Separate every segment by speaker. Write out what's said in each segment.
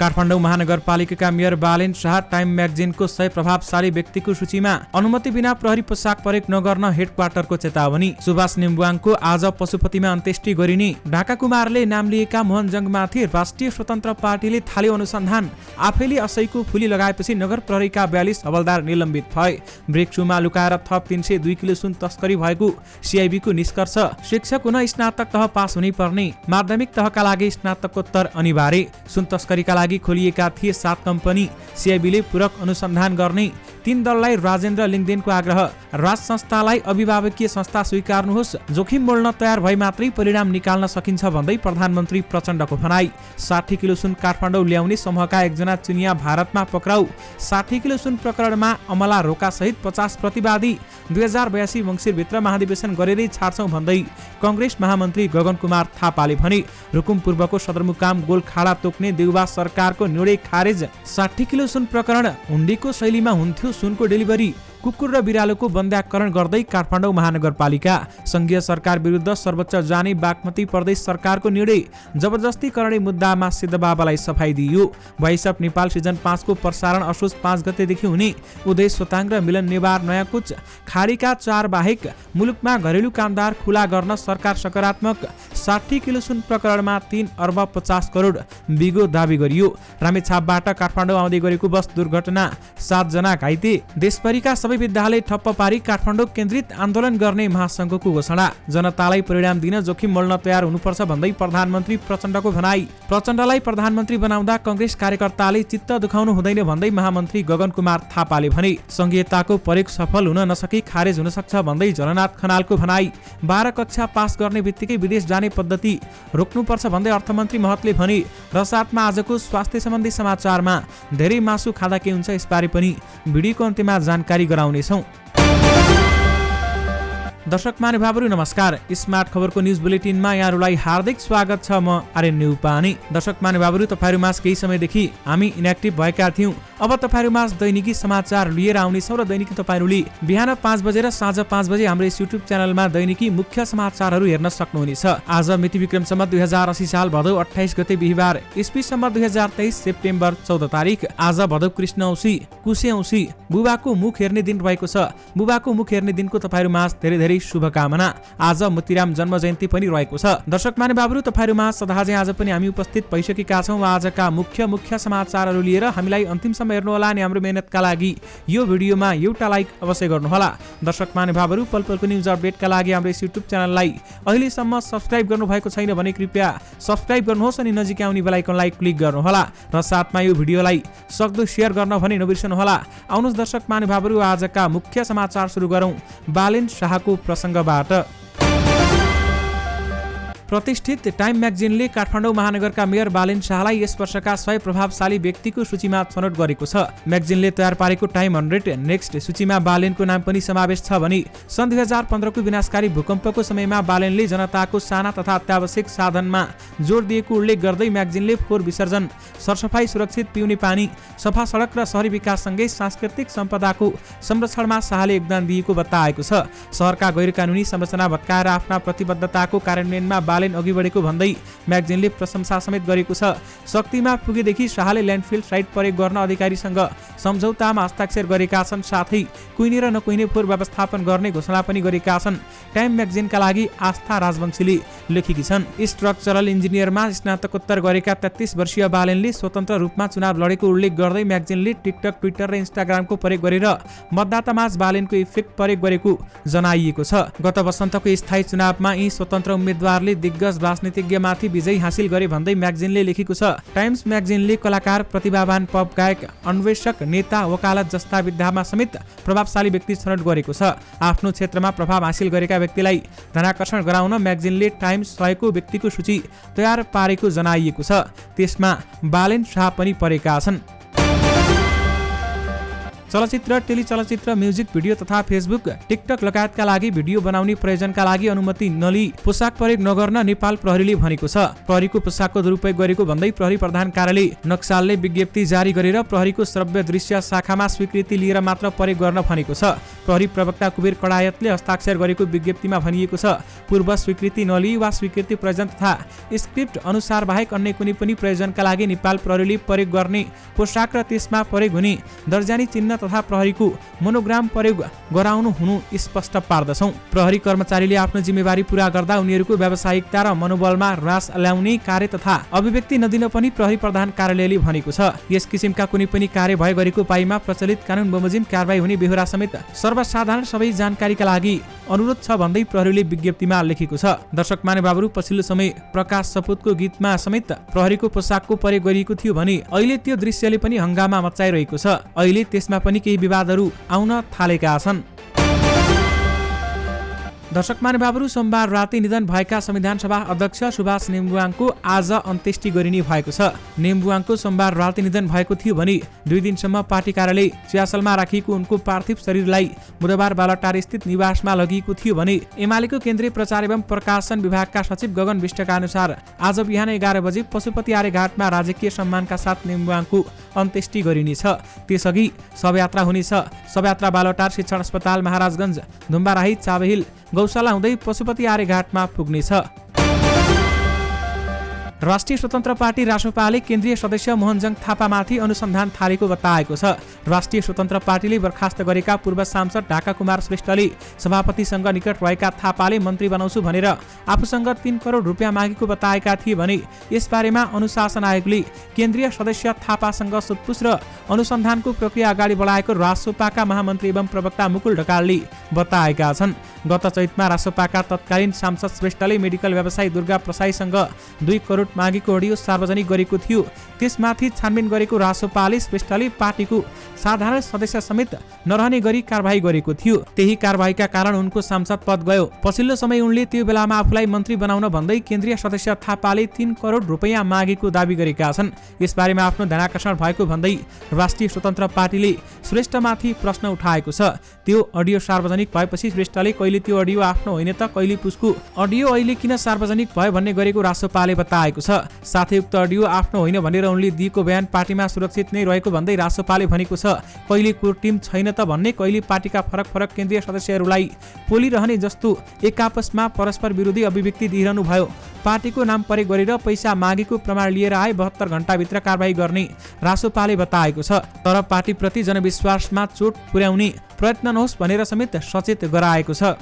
Speaker 1: काठमाडौँ महानगरपालिकाका mayor Balen Shah time म्यागजिनको 100 प्रभावशाली व्यक्तिको सूचीमा अनुमति बिना प्रहरी पोसाक प्रयोग नगर्न हेडक्वार्टरको चेतावनी। सुभाष नेम्बुवाङको आज पशुपतिमा अन्त्येष्टि गरिने। ढाका कुमारले नाम लिएका मोहन जंगमाथि राष्ट्रिय स्वतन्त्र पार्टीले थाल्यो अनुसन्धान। आफैले असैको फुली लगाएपछि नगर प्रहरीका 42 हवलदार निलम्बित भए। ब्रेकसुमा लुकाएर थप 302 किलो सुन तस्करी भएको सिआइबीको निष्कर्ष। शिक्षक हुन स्नातक तह पास हुनै पर्ने। माध्यमिक तहका लागि स्नातकोत्तर अनिवार्य। सुन तस्करीका लागि खोलिएका थिए 7 कम्पनी। सिआइबीले पूरक अनुसन्धान गर्ने। 3 दललाई राजेन्द्र लिङदेनको आग्रह। राज संस्थालाई अभिभावकीय संस्था स्वीकार्नुहोस्, जोखिम मोड्न तयार भए मात्रै परिणाम निकाल्न सकिन्छ भन्दै प्रधानमन्त्री प्रचण्डको भनाई। 60 किलो सुन काठमाडौँ ल्याउने समूहका एकजना चुनिया भारतमा पक्राउ। 60 किलो सुन प्रकरणमा अमला रोका सहित 50 प्रतिवादी। 2082 मङ्सिरभित्र महाधिवेशन गरेरै छाड्छौं भन्दै कंग्रेस महामन्त्री गगन कुमार थापाले भने। रुकुम पूर्वको सदरमुकाम गोलखाडा तोक्ने देउबा सरकारको निर्णय खारेज। 60 किलो सुन प्रकरण हुण्डीको शैलीमा हुन्थ्यो सुनको डेलिभरी। कुकुर र बिरालोको बन्ध्याकरण गर्दै काठमाडौँ महानगरपालिका। संघीय सरकार विरुद्ध सर्वोच्च जाने बागमती प्रदेश सरकारको निर्णय। जबरजस्ती गर्ने मुद्दामा सिद्धबाबालाई सफाई दिइयो। भोइस अफ नेपाल सिजन 5 को प्रसारण असोज 5 गतेदेखि हुने। उदय सोताङ र मिलन नेवार नयाँ कुच खाडीका 4 बाहेक मुलुकमा घरेलु कामदार खुला गर्न सरकार सकारात्मक। 60 किलो सुन प्रकरणमा 3 अर्ब 50 करोड बिगो दावी गरियो। रामेछापबाट काठमाडौँ आउँदै गरेको बस दुर्घटना, 7 जना घाइते। देशभरिका सबै विद्यालय ठप्प पारी काठमाडौँ केन्द्रित आन्दोलन गर्ने महासंघको घोषणा। जनतालाई परिणाम दिन जोखिम मोल्न तयार हुनुपर्छ भन्दै प्रधानमन्त्री प्रचण्डको भनाई। प्रचण्डलाई प्रधानमन्त्री बनाउँदा कांग्रेस कार्यकर्ताले चित्त दुखाउनु हुँदैन भन्दै महामन्त्री गगन कुमार थापाले भने। संघीयताको प्रयोग सफल हुन नसकी खारेज हुन सक्छ भन्दै झलनाथ खनालको भनाई। 12 कक्षा पास गर्ने बित्तिकै विदेश जाने पद्धति रोक्नुपर्छ भन्दै अर्थमन्त्री महतले भने। र साथमा आजको स्वास्थ्य सम्बन्धी समाचारमा धेरै मासु खाँदा के हुन्छ यसबारे पनि भिडियोको अन्त्यमा जानकारी गराउनेछौँ। दर्शक महानुभावहरू नमस्कार। स्मार्ट खबरको न्युज बुलेटिनमा यहाँहरूलाई हार्दिक स्वागत छ। म आर्यन न्युपानी। दर्शक महानुभावहरू, तपाईहरुमाझ केही समयदेखि हामी इनएक्टिभ भएका थियौं। अब तपाईहरुमाझ दैनिकी समाचार लिएर आउनेछौँ र दैनिकी तपाईहरुले बिहान 5 बजे र साँझ 5 बजे हाम्रो युट्युब च्यानलमा दैनिकी मुख्य समाचारहरू हेर्न सक्नुहुनेछ। आज मिति विक्रम सम्वत 2080 साल भदौ 28 गते बिहीबार, ईस्वी सम्वत 2023 सेप्टेम्बर 14 तारिक। आज भदौ कृष्ण औँसी, कुशे औँसी, बुबाको मुख हेर्ने दिन रहेको छ। बुबाको मुख हेर्ने दिनको तपाईहरुमाझ धेरै धेरै शुभकामना। आज मोतीराम जन्म जयन्ती पनि रहेको छ। दर्शक महानुभावहरू, तपाईहरुमाझ सदाझै आज पनि हामी उपस्थित भइसकेका छौँ। आजका मुख्य समाचारहरू लिएर हामीलाई अन्तिमसम्म हेर्नु होला अनि हाम्रो मेहनतका लागि यो भिडियोमा एउटा लाइक अवश्य गर्नुहोला। दर्शक महानुभावहरू, पलपलको न्युज अपडेटका लागि हाम्रो युट्युब च्यानललाई अहिलेसम्म सब्स्क्राइब गर्नु भएको छैन भने कृपया सब्स्क्राइब गर्नुहोस् अनि नजिकै आउने बेल आइकनलाई क्लिक गर्नुहोला र साथमा यो भिडियोलाई सक्दो शेयर गर्न भने नबिर्सनुहोला। आउनुहोस् दर्शक महानुभावहरू, आजका मुख्य समाचार सुरु गरौँ बालेन शाहको प्रसङ्गबाट। प्रतिष्ठित टाइम म्यागजिनले काठमाडौँ महानगरका मेयर बालेन शाहलाई यस वर्षका 100 प्रभावशाली व्यक्तिको सूचीमा छनौट गरेको छ। म्यागजिनले तयार पारेको टाइम 100 नेक्स्ट सूचीमा बालेनको नाम पनि समावेश छ भने सन् 2015 को विनाशकारी भूकम्पको समयमा बालेनले जनताको साना तथा अत्यावश्यक साधनमा जोड दिएको उल्लेख गर्दै म्यागजिनले फोहोर विसर्जन, सरसफाई, सुरक्षित पिउने पानी, सफा सडक र शहरी विकाससँगै सांस्कृतिक सम्पदाको संरक्षणमा शाहले योगदान दिएको बताएको छ। शहरका गैर कानुनी संरचना भत्काएर आफ्ना प्रतिबद्धताको कार्यान्वयनमा अघि बढेको भन्दै म्यागजिनले प्रशंसा समेत गरेको छ। शक्तिमा पुगेदेखि शाहले ल्यान्डफिल साइट प्रयोग गर्न अधिकारीसँग सम्झौतामा हस्ताक्षर गरेका छन्। साथै कुहिने र नकुहिने फोहोर व्यवस्थापन गर्ने घोषणा पनि गरेका छन्। टाइम म्यागजिनका लागि आस्था राजवंशीले लेखेकी छन्। स्ट्रक्चरल इन्जिनियरमा स्नातकोत्तर गरेका 33 वर्षीय बालेनले स्वतन्त्र रूपमा चुनाव लडेको उल्लेख गर्दै म्यागजिनले टिकटक, ट्विटर र इन्स्टाग्रामको प्रयोग गरेर मतदातामाझ बालेनको इफेक्ट प्रयोग गरेको जनाइएको छ। गत वसन्तको स्थायी चुनावमा यी स्वतन्त्र उम्मेद्वारले दिग्गज राजनीतिज्ञमाथि विजय हासिल गरे भन्दै म्यागजिनले लेखेको छ। टाइम्स म्यागजिनले कलाकार, प्रतिभावान पप गायक, अन्वेषक, नेता, वकालत जस्ता विधामा समेत प्रभावशाली व्यक्ति छनौट गरेको छ। आफ्नो क्षेत्रमा प्रभाव हासिल गरेका व्यक्तिलाई धनाकर्षण गराउन म्यागजिनले टाइम्स 100 को व्यक्तिको सूची तयार पारेको जनाइएको छ। त्यसमा बालेन शाह पनि परेका छन्। चलचित्र, टेलिचलचित्र, म्युजिक भिडियो तथा फेसबुक, टिकटक लगायतका लागि भिडियो बनाउने प्रयोजनका लागि अनुमति नलिई पोशाक प्रयोग नगर्न नेपाल प्रहरीले भनेको छ। प्रहरीको पोशाकको दुरुपयोग गरेको भन्दै प्रहरी प्रधान कार्यालय नक्सालले विज्ञप्ति जारी गरेर प्रहरीको श्रव्य दृश्य शाखामा स्वीकृति लिएर मात्र प्रयोग गर्न भनेको छ। प्रहरी प्रवक्ता कुबेर कडायतले हस्ताक्षर गरेको विज्ञप्तिमा भनिएको छ, पूर्व स्वीकृति नलिई वा स्वीकृति प्रयोजन तथा स्क्रिप्ट अनुसार बाहेक अन्य कुनै पनि प्रयोजनका लागि नेपाल प्रहरीले प्रयोग गर्ने पोशाक र त्यसमा प्रयोग हुने दर्जानी चिन्ह तथा प्रहरीको मोनोग्राम प्रयोग गराउनु हुनु स्पष्ट पार्दछौं। प्रहरी कर्मचारीले आफ्नो जिम्मेवारी पूरा गर्दा उनीहरूको व्यावसायिकता र मनोबलमा ह्रास ल्याउने कार्य तथा अभिव्यक्ति नदिन पनि प्रहरी प्रधान कार्यालयले भनेको छ। यस किसिमका कुनै पनि कार्य भए गरेको पाइमा प्रचलित कानुन बमोजिम कारबाही हुने बेहोरा समेत सर्वसाधारण सबै जानकारीका लागि अनुरोध छ भन्दै प्रहरीले विज्ञप्तिमा लेखेको छ। दर्शक महानुभावहरु, पछिल्लो समय प्रकाश सपुतको गीतमा समेत प्रहरीको पोशाकको प्रयोग गरिएको थियो भने अहिले त्यो दृश्यले पनि हंगामा मचाइरहेको छ। अहिले त्यसमा पनि केही विवादहरू आउन थालेका छन्। दर्शक महानुभावहरु, सोमबार राति निधन भएका संविधान सभा अध्यक्ष सुभाष नेम्बुवाङको आज अन्त्येष्टि गरिने भएको छ। नेम्बुवाङको सोमबार राति निधन भएको थियो भने 2 दिनसम्म पार्टी कार्यालय च्यासलमा राखिएको उनको पार्थिव शरीरलाई बुधबार बालटार स्थित निवासमा लगिएको थियो भने एमालेको केन्द्रीय प्रचार एवं प्रकाशन विभागका सचिव गगन विष्टका अनुसार आज बिहान 11 बजे पशुपति आर्य घाटमा राजकीय सम्मानका साथ नेम्बुवाङको अन्त्येष्टि गरिनेछ। त्यसअघि शवयात्रा हुनेछ। शवयात्रा बालटार शिक्षण अस्पताल, महाराजगञ्ज, धुम्बाराही, चाबहिल गौशाला हुँदै पशुपति आर्य घाटमा पुग्नेछ। राष्ट्रिय स्वतन्त्र पार्टी रासोपाले केन्द्रीय सदस्य मोहनजङ थापामाथि अनुसन्धान थालेको बताएको छ। राष्ट्रिय स्वतन्त्र पार्टीले बर्खास्त गरेका पूर्व सांसद ढाका कुमार श्रेष्ठले सभापतिसँग निकट रहेका थापाले मन्त्री बनाउँछु भनेर आफूसँग 3 करोड रुपियाँ मागेको बताएका थिए भने यसबारेमा अनुशासन आयोगले केन्द्रीय सदस्य थापासँग सोधपुछ र अनुसन्धानको प्रक्रिया अगाडि बढाएको रासोपाका महामन्त्री एवं प्रवक्ता मुकुल ढकालले बताएका छन्। गत चैतमा रासोपाका तत्कालीन सांसद श्रेष्ठले मेडिकल व्यवसायी दुर्गा प्रसाईसँग 2 करोड मागेको अडियो सार्वजनिक गरेको थियो। त्यसमाथि छानबिन गरेको रासोपाले श्रेष्ठले पार्टीको साधारण सदस्य समेत नरहने गरी कारबाही गरेको थियो। त्यही कारबाहीका कारण उनको सांसद पद गयो। पछिल्लो समय उनले त्यो बेलामा आफूलाई मन्त्री बनाउन भन्दै केन्द्रीय सदस्य थापाले 3 करोड रुपैयाँ मागेको दावी गरेका छन्। यसबारेमा आफ्नो ध्यानाकर्षण भएको भन्दै राष्ट्रिय स्वतन्त्र पार्टीले श्रेष्ठमाथि प्रश्न उठाएको छ। त्यो अडियो सार्वजनिक भएपछि श्रेष्ठले कहिले त्यो अडियो आफ्नो होइन त कहिले पुस्को अडियो अहिले किन सार्वजनिक भयो भन्ने गरेको रासोपाले बताएको छ। साथै उक्त अडियो आफ्नो होइन भनेर उनले दिएको बयान पार्टीमा सुरक्षित नै रहेको भन्दै रासोपाले भनेको छ, कहिले कोर टिम छैन त भन्ने, कहिले पार्टीका फरक फरक केन्द्रीय सदस्यहरूलाई पोलिरहने जस्तो एक आपसमा परस्पर विरोधी अभिव्यक्ति दिइरहनु भयो। पार्टीको नाम प्रयोग गरेर पैसा मागेको प्रमाण लिएर आए 72 घण्टाभित्र कारबाही गर्ने रासोपाले बताएको छ। तर पार्टीप्रति जनविश्वासमा चोट पुर्याउने प्रयत्न नहोस् भनेर समेत सचेत गराएको छ।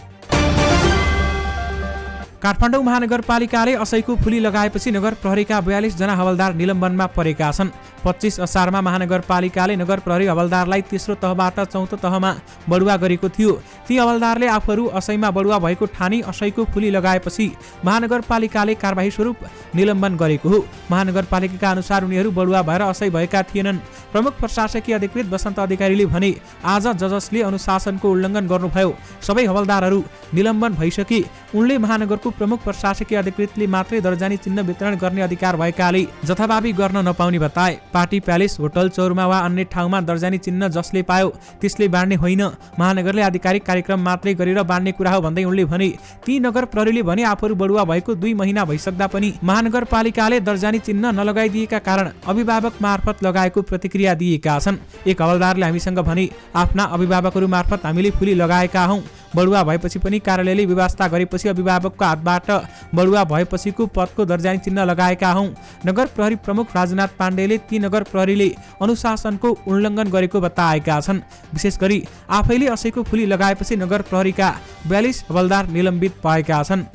Speaker 1: काठमाडौँ महानगरपालिकाले असैको फुली लगाएपछि नगर प्रहरीका 42 जना हवलदार निलम्बनमा परेका छन्। 25 असारमा महानगरपालिकाले नगर प्रहरी हवलदारलाई तेस्रो तहबाट चौथो तहमा बढुवा गरेको थियो। ती हवलदारले आफूहरू असैमा बढुवा भएको ठानी असैको फुली लगाएपछि महानगरपालिकाले कारबाही स्वरूप निलम्बन गरेको हो। महानगरपालिकाका अनुसार उनीहरू बढुवा भएर असै भएका थिएनन्। प्रमुख प्रशासकीय अधिकृत वसन्त अधिकारीले भने आज जजसले अनुशासनको उल्लङ्घन गर्नुभयो। सबै हवलदारहरू निलम्बन भइसके। उनले महानगरको प्रमुख प्रशासकीय अधिकृतले मात्रै दर्जानी चिन्ह वितरण गर्ने अधिकार भएकाले जथाभावी गर्न नपाउने बताए। पार्टी प्यालेस, होटल, चौरमा वा अन्य ठाउँमा दर्जानी चिन्ह जसले पायो त्यसले बाँड्ने होइन, महानगरले आधिकारिक कार्यक्रम मात्रै गरेर बाँड्ने कुरा हो भन्दै उनले भने। ती नगर प्रहरीले भने आफूहरू बढुवा भएको 2 महिना भइसक्दा पनि महानगरपालिकाले दर्जानी चिन्ह नलगाइदिएका कारण अभिभावक मार्फत लगाएको प्रतिक्रिया दिएका छन्। एक हवलदारले हामीसँग भने, आफ्ना अभिभावकहरू मार्फत हामीले फुली लगाएका हौं। बढुवा भएपछि पनि कार्यालयले व्यवस्था गरेपछि अभिभावकको हातबाट बढुवा भएपछिको पदको दर्जानी चिन्ह लगाएका हौं। नगर प्रहरी प्रमुख राजनाथ पाण्डेले ती नगर प्रहरीले अनुशासनको उल्लङ्घन गरेको बताएका छन्। विशेष गरी आफैले असैको फुली लगाएपछि नगर प्रहरीका 42 हवलदार निलम्बित भएका छन्।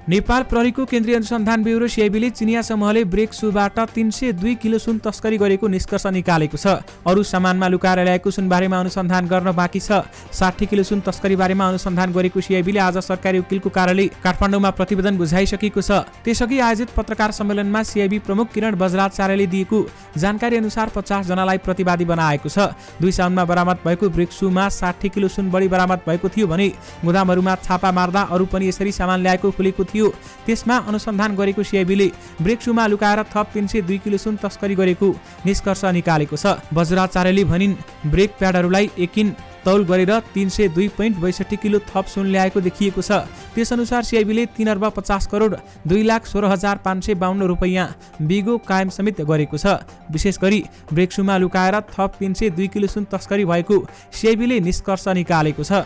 Speaker 1: नेपाल प्रहरीको केन्द्रीय अनुसन्धान ब्युरो सिआइबीले चिनिया समूहले ब्रेक सुबाट 302 किलो सुन तस्करी गरेको निष्कर्ष निकालेको छ। अरू सामानमा लुकाएर ल्याएको सुन बारेमा अनुसन्धान गर्न बाँकी छ। 60 किलो सुन तस्करी बारेमा अनुसन्धान गरेको सिआइबीले आज सरकारी वकिलको कार्यालय काठमाडौँमा प्रतिवेदन बुझाइसकेको छ। त्यसअघि आयोजित पत्रकार सम्मेलनमा सिआइबी प्रमुख किरण बज्राचार्यले दिएको जानकारी अनुसार 50 जनालाई प्रतिवादी बनाएको छ। 2 साउनमा बरामद भएको ब्रेक सुमा 60 किलो सुन बढी बरामद भएको थियो भने गोदामहरूमा छापा मार्दा अरू पनि यसरी सामान ल्याएको खुलेको थियो। त्यसमा अनुसन्धान गरेको सिआइबीले ब्रेक सूमा लुकाएर थप 302 किलो सुन तस्करी गरेको निष्कर्ष निकालेको छ। बज्राचार्यले भनिन् ब्रेक प्याडहरूलाई एकिन तौल गरेर 302.62 किलो थप सुन ल्याएको देखिएको छ। त्यसअनुसार सिआइबीले 3 अर्ब 50 करोड 2,16,552 रुपैयाँ बिगो कायम समेत गरेको छ। विशेष गरी ब्रेक सूमा लुकाएर थप 302 किलो सुन तस्करी भएको सिआइबीले निष्कर्ष निकालेको छ।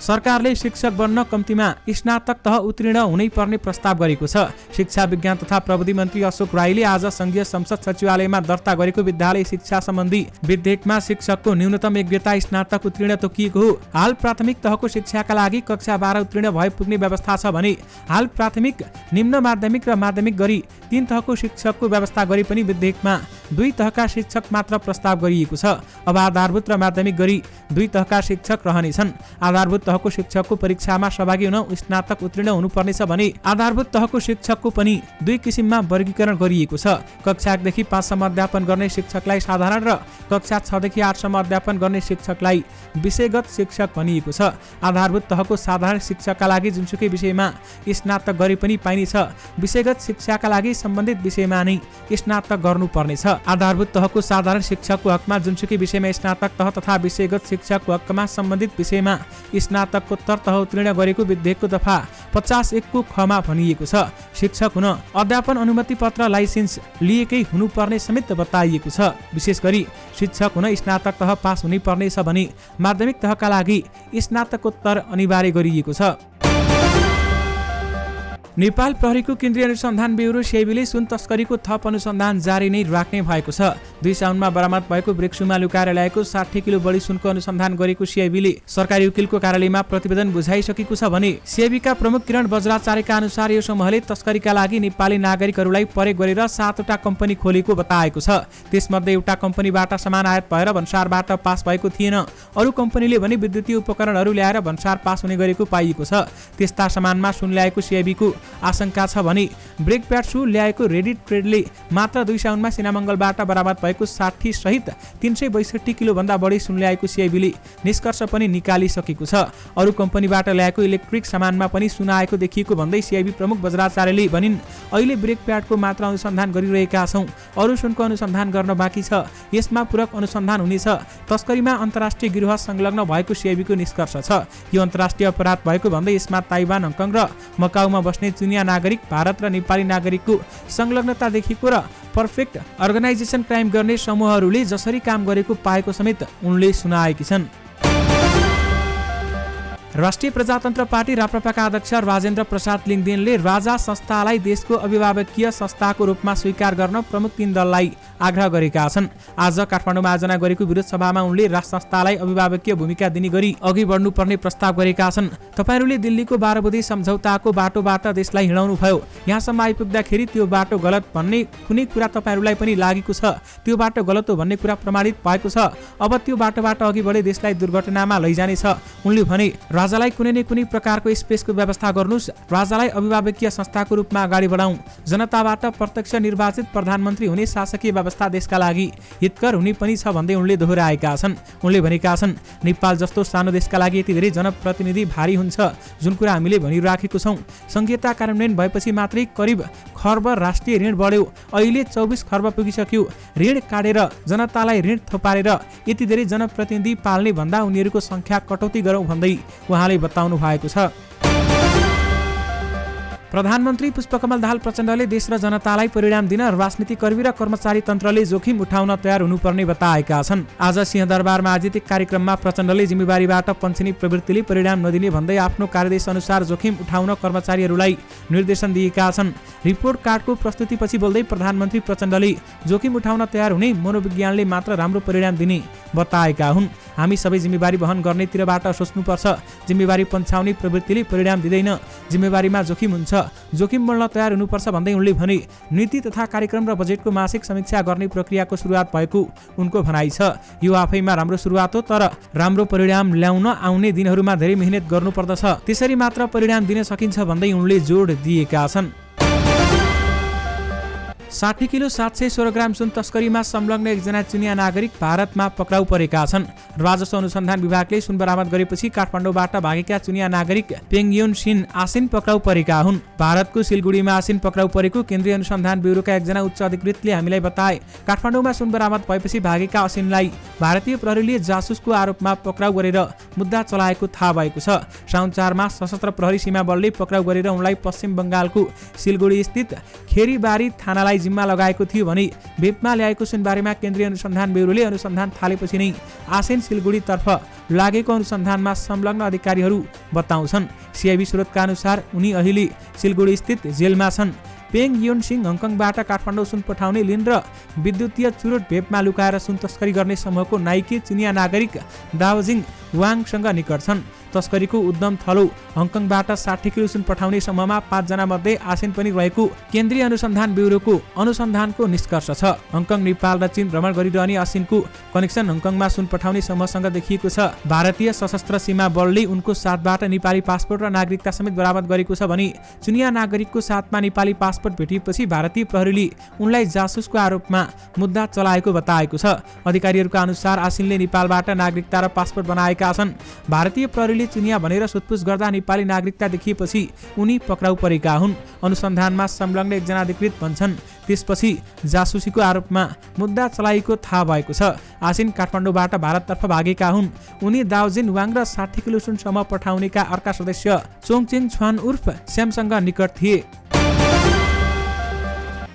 Speaker 1: सरकारले शिक्षक बन्न कम्तीमा स्नातक तह उत्तीर्ण हुनै पर्ने प्रस्ताव गरेको छ। शिक्षा विज्ञान तथा प्रविधि मन्त्री अशोक राईले आज संघीय संसद सचिवालयमा दर्ता गरेको विद्यालय शिक्षा सम्बन्धी विधेयकमा शिक्षकको न्यूनतम योग्यता स्नातक उत्तीर्ण तोकिएको हो। हाल प्राथमिक तहको शिक्षाका लागि कक्षा 12 उत्तीर्ण भए पुग्ने व्यवस्था छ भने हाल प्राथमिक, निम्न माध्यमिक र माध्यमिक गरी 3 तहको शिक्षकको व्यवस्था गरी पनि विधेयकमा 2 तहका शिक्षक मात्र प्रस्ताव गरिएको छ। अब आधारभूत र माध्यमिक गरी 2 तहका शिक्षक रहनेछन्। आधारभूत तहको शिक्षकको परीक्षामा सहभागी हुन स्नातक उत्तीर्ण हुनुपर्नेछ भने आधारभूत तहको शिक्षकको पनि 2 किसिममा वर्गीकरण गरिएको छ। कक्षा 1 देखि 5 सम्म अध्यापन गर्ने शिक्षकलाई साधारण र कक्षा 6 देखि 8 सम्म अध्यापन गर्ने शिक्षकलाई विषयगत शिक्षक भनिएको छ। आधारभूत तहको साधारण शिक्षकका लागि जुनसुकै विषयमा स्नातक गरे पनि पाइनेछ। विषयगत शिक्षाका लागि सम्बन्धित विषयमा नै स्नातक गर्नुपर्नेछ। आधारभूत तहको साधारण शिक्षकको हकमा जुनसुकै विषयमा स्नातक तह तथा विषयगत शिक्षकको हकमा सम्बन्धित विषयमा स्नातकोत्तर तह उत्तीर्ण गरेको विधेयकको दफा 51 को खमा भनिएको छ। शिक्षक हुन अध्यापन अनुमति पत्र लाइसेन्स लिएकै हुनुपर्ने समेत बताइएको छ। विशेष गरी शिक्षक हुन स्नातक तह पास हुनै पर्नेछ भने माध्यमिक तहका लागि स्नातकोत्तर अनिवार्य गरिएको छ। नेपाल प्रहरीको केन्द्रीय अनुसन्धान ब्युरो सिआइबीले सुन तस्करीको थप अनुसन्धान जारी नै राख्ने भएको छ। 2 साउनमा बरामद भएको ब्रेक सूमा लुकाएर ल्याएको 60 किलो बढी सुनको अनुसन्धान गरेको सिआइबीले सरकारी वकिलको कार्यालयमा प्रतिवेदन बुझाइसकेको छ भने सिआइबीका प्रमुख किरण बज्राचार्यका अनुसार यो समूहले तस्करीका लागि नेपाली नागरिकहरूलाई प्रयोग गरेर 7वटा कम्पनी खोलेको बताएको छ। त्यसमध्ये एउटा कम्पनीबाट सामान आयात भएर भन्सारबाट पास भएको थिएन। अरू कम्पनीले भने विद्युतीय उपकरणहरू ल्याएर भन्सार पास हुने गरेको पाइएको छ। त्यस्ता सामानमा सुन ल्याएको सिआइबीको आशंका छ भने ब्रेक प्याड सु ल्याएको रेडिट ट्रेडले मात्र 2 साउनमा सिनामङ्गलबाट बरामद भएको 60 सहित 362 किलो भन्दा बढी सुन ल्याएको सिआइबीले निष्कर्ष पनि निकालिसकेको छ। अरू कम्पनीबाट ल्याएको इलेक्ट्रिक सामानमा पनि सुन आएको देखिएको भन्दै सिआइबी प्रमुख बज्राचार्यले भनिन् अहिले ब्रेक प्याडको मात्र अनुसन्धान गरिरहेका छौं। अरू सुनको अनुसन्धान गर्न बाँकी छ। यसमा पूरक अनुसन्धान हुनेछ। तस्करीमा अन्तर्राष्ट्रिय गिरोह संलग्न भएको सिआइबीको निष्कर्ष छ। यो अन्तर्राष्ट्रिय अपराध भएको भन्दै यसमा ताइवान, हङकङ र मकाउमा बस्ने चुनिया नागरिक, भारत र नेपाली नागरिकको संलग्नता देखिएको र पर्फेक्ट अर्गनाइजेसन क्राइम गर्ने समूहहरूले जसरी काम गरेको पाएको समेत उनले सुनाएकी छन्। राष्ट्रिय प्रजातन्त्र पार्टी राप्रपाका अध्यक्ष राजेन्द्र प्रसाद लिङदेनले राजा संस्थालाई देशको अभिभावकीय संस्थाको रूपमा स्वीकार गर्न प्रमुख 3 दललाई आग्रह गरेका छन्। आज काठमाडौँमा आयोजना गरेको विरोध सभामा उनले राज संस्थालाई अभिभावकीय भूमिका दिने गरी अघि बढ्नुपर्ने प्रस्ताव गरेका छन्। तपाईहरूले दिल्लीको 12 बुँदे सम्झौताको बाटोबाट देशलाई हिँडाउनु भयो। यहाँसम्म आइपुग्दाखेरि त्यो बाटो गलत भन्ने कुनै कुरा तपाईहरूलाई पनि लागेको छ। त्यो बाटो गलत हो भन्ने कुरा प्रमाणित भएको छ। अब त्यो बाटोबाट अघि बढे देशलाई दुर्घटनामा लैजानेछ। उनले भने राजालाई कुनै न कुनै प्रकारको स्पेसको व्यवस्था गर्नुस्। राजालाई अभिभावकीय संस्थाको रूपमा अगाडि बढाउँ। जनताबाट प्रत्यक्ष निर्वाचित प्रधानमन्त्री हुने शासकीय व्यवस्था देशका लागि हितकर हुने पनि छ भन्दै उनले दोहोर्याएका छन्। उनले भनेका छन् नेपाल जस्तो सानो देशका लागि यति धेरै जनप्रतिनिधि भारी हुन्छ जुन कुरा हामीले भनिराखेको छौँ। संघीयता कार्यान्वयन भएपछि मात्रै करिब खर्ब राष्ट्रिय ऋण बढ्यो। अहिले 24 खर्ब पुगिसक्यो। ऋण काटेर जनतालाई ऋण थोपारेर यति धेरै जनप्रतिनिधि पाल्ने भन्दा उनीहरूको संख्या कटौती गरौँ भन्दै उहाँले बताउनु भएको छ। प्रधानमन्त्री पुष्पकमल दाहाल प्रचण्डले देश र जनतालाई परिणाम दिन राजनीतिक कर्मी र कर्मचारी तन्त्रले जोखिम उठाउन तयार हुनुपर्ने बताएका छन्। आज सिंहदरबारमा आयोजित कार्यक्रममा प्रचण्डले जिम्मेवारीबाट पन्छिने प्रवृत्तिले परिणाम नदिने भन्दै आफ्नो कार्यदेश अनुसार जोखिम उठाउन कर्मचारीहरूलाई निर्देशन दिएका छन्। रिपोर्ट कार्डको प्रस्तुतिपछि बोल्दै प्रधानमन्त्री प्रचण्डले जोखिम उठाउन तयार हुने मनोविज्ञानले मात्र राम्रो परिणाम दिने बताएका हुन्। हामी सबै जिम्मेवारी वहन गर्नेतिरबाट सोच्नुपर्छ। जिम्मेवारी पन्छाउने प्रवृत्तिले परिणाम दिँदैन। जिम्मेवारीमा जोखिम हुन्छ। जोखिम बढ्न तयार हुनुपर्छ भन्दै उनले भने नीति तथा कार्यक्रम र बजेटको मासिक समीक्षा गर्ने प्रक्रियाको सुरुवात भएको उनको भनाइ छ। यो आफैमा राम्रो सुरुवात हो, तर राम्रो परिणाम ल्याउन आउने दिनहरूमा धेरै मेहनत गर्नुपर्दछ। त्यसरी मात्र परिणाम दिन सकिन्छ भन्दै उनले जोड दिएका छन्। 60 किलो 716 ग्राम सुन तस्करीमा संलग्न एकजना चीनिया नागरिक भारतमा पक्राउ परेका छन्। राजस्व अनुसन्धान विभागले सुन बरामद गरेपछि काठमाडौँबाट भागेका चीनिया नागरिक पेङयुन सिन आसिन पक्राउ परेका हुन्। भारतको सिलगुडीमा आसिन पक्राउ परेको केन्द्रीय अनुसन्धान ब्युरोका एकजना उच्च अधिकृतले हामीलाई बताए। काठमाडौँमा सुन बरामद भएपछि भागेका असिनलाई भारतीय प्रहरीले जासुसको आरोपमा पक्राउ गरेर मुद्दा चलाएको थाहा भएको छ। साउन 4 मा सशस्त्र प्रहरी सीमा बलले पक्राउ गरेर उनलाई पश्चिम बङ्गालको सिलगुडी स्थित खेरीबारी थानालाई जिम्मा लगाएको थियो भने भेपमा ल्याएको सुनबारेमा केन्द्रीय अनुसन्धान ब्युरोले अनुसन्धान थालेपछि नै आसिन सिलगुडीतर्फ लागेको अनुसन्धानमा संलग्न अधिकारीहरू बताउँछन्। सिआइबी स्रोतका अनुसार उनी अहिले सिलगुडी स्थित जेलमा छन्। पेङ युन सिंह हङकङबाट काठमाडौँ सुन पठाउने लिन र विद्युतीय चुरोट भेपमा लुकाएर सुन तस्करी गर्ने समूहको नाइके चिनिया नागरिक दाओजिङ वाङसँग निकट छन्। तस्करीको उद्यम थलो हङकङबाट 60 किलो सुन पठाउने समूहमा 5 जना मध्ये आसिन पनि रहेको केन्द्रीय अनुसन्धान ब्युरोको अनुसन्धानको निष्कर्ष छ। हङकङ, नेपाल र चीन भ्रमण गरिरहने आसिनको कनेक्सन हङकङमा सुन पठाउने समूहसँग देखिएको छ। भारतीय सशस्त्र सीमा बलले उनको साथबाट नेपाली पासपोर्ट र नागरिकता समेत बरामद गरेको छ भने चीनिया नागरिकको साथमा नेपाली पासपोर्ट भेटिएपछि भारतीय प्रहरीले उनलाई जासुसको आरोपमा मुद्दा चलाएको बताएको छ। अधिकारीहरूका अनुसार आसिनले नेपालबाट नागरिकता र पासपोर्ट बनाएका छन्। भारतीय प्रहरीले चिनिया भनेर सोधपुछ गर्दा नेपाली नागरिकता देखिएपछि उनी पक्राउ परेका हुन्। अनुसन्धानमा संलग्न एकजना अधिकृत भन्छन् त्यसपछि जासुसीको आरोपमा मुद्दा चलाएको थाहा भएको छ। आसिन काठमाडौँबाट भारततर्फ भागेका हुन्। उनी दाओजिन वाङ र 60 किलो सुनसम्म पठाउनेका अर्का सदस्य चोङचिङ छ्वान उर्फ श्यामसँग निकट थिए।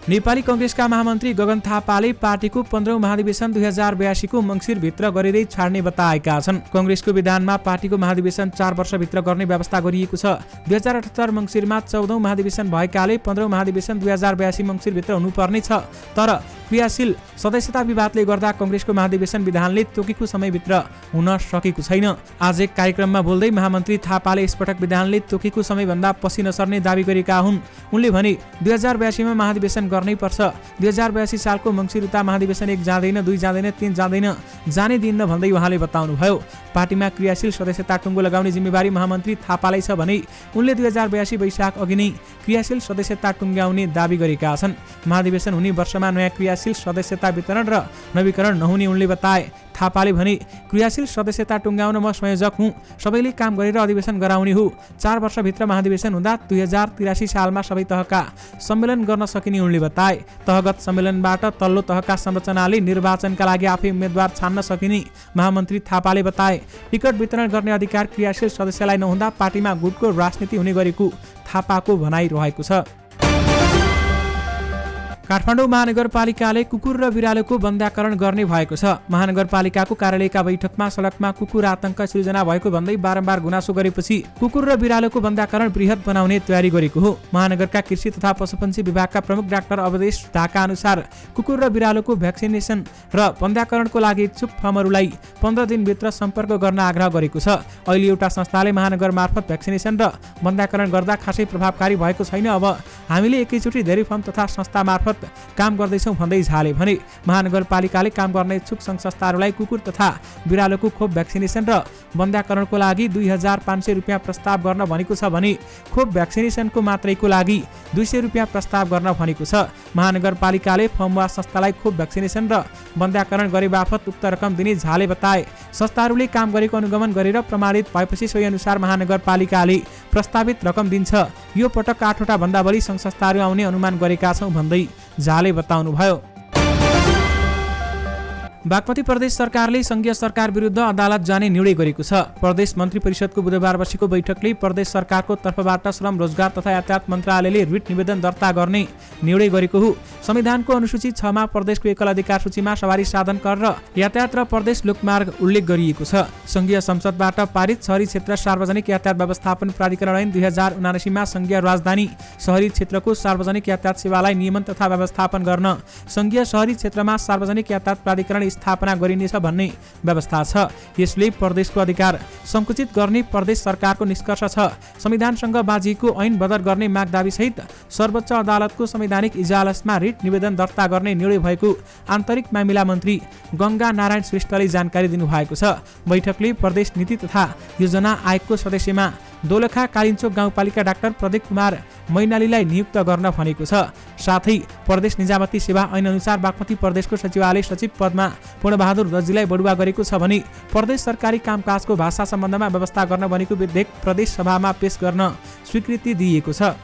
Speaker 1: नेपाली कङ्ग्रेसका महामन्त्री गगन थापाले पार्टीको 15औं महाधिवेशन 2082 को मङ्सिरभित्र गरेरै छाड्ने बताएका छन्। कङ्ग्रेसको विधानमा पार्टीको महाधिवेशन 4 वर्षभित्र गर्ने व्यवस्था गरिएको छ। 2078 मङ्सिरमा 14औं महाधिवेशन भएकाले 15औं महाधिवेशन 2082 मङ्सिरभित्र हुनुपर्ने छ। तर क्रियाशील सदस्यता विवादले गर्दा कङ्ग्रेसको महाधिवेशन विधानले तोकेको समयभित्र हुन सकेको छैन। आज एक कार्यक्रममा बोल्दै महामन्त्री थापाले यसपटक विधानले तोकेको समयभन्दा पछि नसर्ने दावी गरेका हुन्। उनले भने 2082 मा महाधिवेशन गर्नै पर्छ। 2082 सालको मङ्सिर उता महाधिवेशन 1 जाँदैन, 2 जाँदैन, 3 जाँदैन, जाने दिन्न भन्दै उहाँले बताउनुभयो। पार्टीमा क्रियाशील सदस्यता टुङ्गो लगाउने जिम्मेवारी महामन्त्री थापालाई छ भने उनले 2082 वैशाख अघि नै क्रियाशील सदस्यता टुङ्ग्याउने दावी गरेका छन्। महाधिवेशन हुने वर्षमा नयाँ क्रियाशील सदस्यता वितरण र नवीकरण नहुने उनले बताए। थापाले भने क्रियाशील सदस्यता टुङ्ग्याउन म संयोजक हुँ, सबैले काम गरेर अधिवेशन गराउने हो। 4 वर्षभित्र महाधिवेशन हुँदा 2083 सालमा सबै तहका सम्मेलन गर्न सकिने उनले बताए। तहगत सम्मेलनबाट तल्लो तहका संरचनाले निर्वाचनका लागि आफै उम्मेद्वार छान्न सकिने महामन्त्री थापाले बताए। टिकट वितरण गर्ने अधिकार क्रियाशील सदस्यलाई नहुँदा पार्टीमा गुटको राजनीति हुने गरेको थापाको भनाइ रहेको छ। काठमाडौँ महानगरपालिकाले कुकुर र बिरालोको बन्ध्याकरण गर्ने भएको छ। महानगरपालिकाको कार्यालयका बैठकमा सडकमा कुकुर आतंक सृजना भएको भन्दै बारम्बार गुनासो गरेपछि कुकुर र बिरालोको बन्ध्याकरण बृहत बनाउने तयारी गरेको हो। महानगरका कृषि तथा पशुपन्छी विभागका प्रमुख डाक्टर अवधेश ढाका अनुसार कुकुर र बिरालोको भ्याक्सिनेसन र बन्ध्याकरणको लागि इच्छुक फर्महरूलाई 15 दिनभित्र सम्पर्क गर्न आग्रह गरेको छ। अहिले एउटा संस्थाले महानगर मार्फत भ्याक्सिनेसन र बन्ध्याकरण गर्दा खासै प्रभावकारी भएको छैन। अब हामीले एकैचोटि धेरै फर्म तथा संस्था मार्फत काम गर्दैछौँ भन्दै झाले भने महानगरपालिकाले काम गर्ने इच्छुक सङ्घ संस्थाहरूलाई कुकुर तथा बिरालोको खोप भ्याक्सिनेसन र बन्ध्याकरणको लागि 2500 रुपियाँ प्रस्ताव गर्न भनेको छ भने खोप भ्याक्सिनेसनको मात्रैको लागि 200 रुपियाँ प्रस्ताव गर्न भनेको छ। महानगरपालिकाले फर्म वा संस्थालाई खोप भ्याक्सिनेसन र बन्ध्याकरण गरे बापत उक्त रकम दिने झाले बताए। संस्थाहरूले काम गरेको अनुगमन गरेर प्रमाणित भएपछि सोही अनुसार महानगरपालिकाले प्रस्तावित रकम दिन्छ। यो पटक 8 वटा भन्दा बढी सङ्घ संस्थाहरू आउने अनुमान गरेका छौँ भन्दै झाले बताउनुभयो। बागमती प्रदेश सरकारले संघीय सरकार विरुद्ध अदालत जाने निर्णय गरेको छ। प्रदेश मन्त्री परिषदको बुधबार बसेको बैठकले प्रदेश सरकारको तर्फबाट श्रम, रोजगार तथा यातायात मन्त्रालयले रिट निवेदन दर्ता गर्ने निर्णय गरेको हो। संविधानको अनुसूची 6 मा प्रदेशको एकल अधिकार सूचीमा सवारी साधन कर र यातायात र प्रदेश लोकमार्ग उल्लेख गरिएको छ। संघीय संसदबाट पारित शहरी क्षेत्र सार्वजनिक यातायात व्यवस्थापन प्राधिकरण ऐन 2079 मा संघीय राजधानी शहरी क्षेत्रको सार्वजनिक यातायात सेवालाई नियमन तथा व्यवस्थापन गर्न संघीय शहरी क्षेत्रमा सार्वजनिक यातायात प्राधिकरण स्थापना गरिनेछ भन्ने व्यवस्था छ। यसले प्रदेशको अधिकार संकुचित गर्ने प्रदेश सरकारको निष्कर्ष छ। संविधानसँग बाजिएको ऐन बदर गर्ने माग दाबी सहित सर्वोच्च अदालतको संवैधानिक इजलासमा रिट निवेदन दर्ता गर्ने निर्णय भएको आन्तरिक मामिला मन्त्री गङ्गा नारायण श्रेष्ठले जानकारी दिनुभएको छ। बैठकले प्रदेश नीति तथा योजना आयोगको सदस्यमा दोलखा कालिन्चोक गाउँपालिका डाक्टर प्रदीप कुमार मैनालीलाई नियुक्त गर्न भनेको छ। साथै प्रदेश निजामती सेवा ऐन अनुसार बागमती प्रदेशको सचिवालय सचिव पदमा पूर्णबहादुर दर्जीलाई बढुवा गरेको छ भने प्रदेश सरकारी कामकाजको भाषा सम्बन्धमा व्यवस्था गर्न बनेको विधेयक प्रदेश सभामा पेश गर्न स्वीकृति दिएको छ।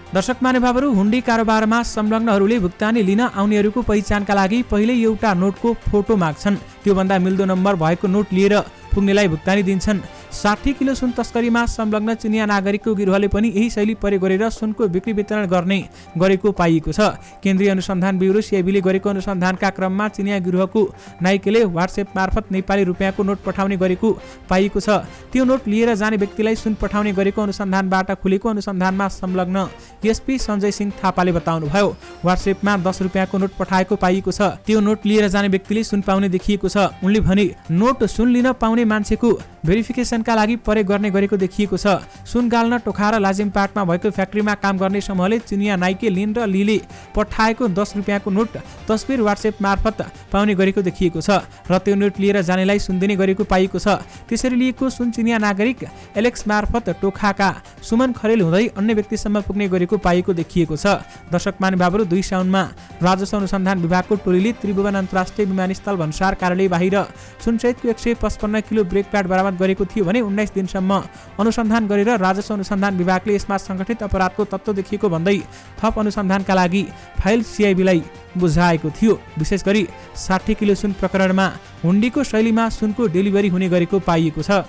Speaker 1: दर्शक महानुभावहरू, हुन्डी कारोबारमा संलग्नहरूले भुक्तानी लिन आउनेहरूको पहिचानका लागि पहिले एउटा नोटको फोटो माग्छन्। त्योभन्दा मिल्दो नम्बर भएको नोट लिएर पुग्नेलाई भुक्तानी दिन्छन्। 60 किलो सुन तस्करीमा संलग्न चिनिया नागरिकको गिरोहले पनि यही शैली प्रयोग गरेर सुनको बिक्री वितरण गर्ने गरेको पाइएको छ। केन्द्रीय अनुसन्धान ब्युरो सिआइबीले गरेको अनुसन्धानका क्रममा चिनिया गिरोहको नाइकेले व्हाट्सएप मार्फत नेपाली रुपियाँको नोट पठाउने गरेको पाइएको छ। त्यो नोट लिएर जाने व्यक्तिलाई सुन पठाउने गरेको अनुसन्धानबाट खुलेको अनुसन्धानमा संलग्न एसपी सञ्जय सिंह थापाले बताउनुभयो। व्हाट्सएपमा 10 रुपियाँको नोट पठाएको पाइएको छ। त्यो नोट लिएर जाने व्यक्तिले सुन पाउने देखिएको छ। उनले भने नोट सुन लिन पाउने मान्छेको भेरिफिकेसनका लागि प्रयोग गर्ने गरेको देखिएको छ। सुन गाल्न टोखा र लाजिमपाटमा भएको फ्याक्ट्रीमा काम गर्ने समूहले चिनिया नाइके लिन र लीले पठाएको 10 रुपियाँको नोट तस्बिर व्हाट्सएप मार्फत पाउने गरेको देखिएको छ र त्यो नोट लिएर जानेलाई सुन दिने गरेको पाइएको छ। त्यसरी लिएको सुन चिनिया नागरिक एलेक्स मार्फत टोखाका सुमन खरेल हुँदै अन्य व्यक्तिसम्म पुग्ने गरेको पाइएको देखिएको छ। दर्शक महानुभावहरू, 2 साउनमा राजस्व अनुसन्धान विभागको टोलीले त्रिभुवन अन्तर्राष्ट्रिय विमानस्थल भन्सार कार्यालय बाहिर सुनसहितको 155 किलो ब्रेक प्याड बरामद गरेको थियो भने 19 दिनसम्म अनुसन्धान गरेर राजस्व अनुसन्धान विभागले यसमा संगठित अपराधको तत्त्व देखिएको भन्दै थप अनुसन्धानका लागि फाइल सिआइबीलाई बुझाएको थियो। विशेष गरी 60 किलो सुन प्रकरणमा हुन्डीको शैलीमा सुनको डेलिभरी हुने गरेको पाइएको छ।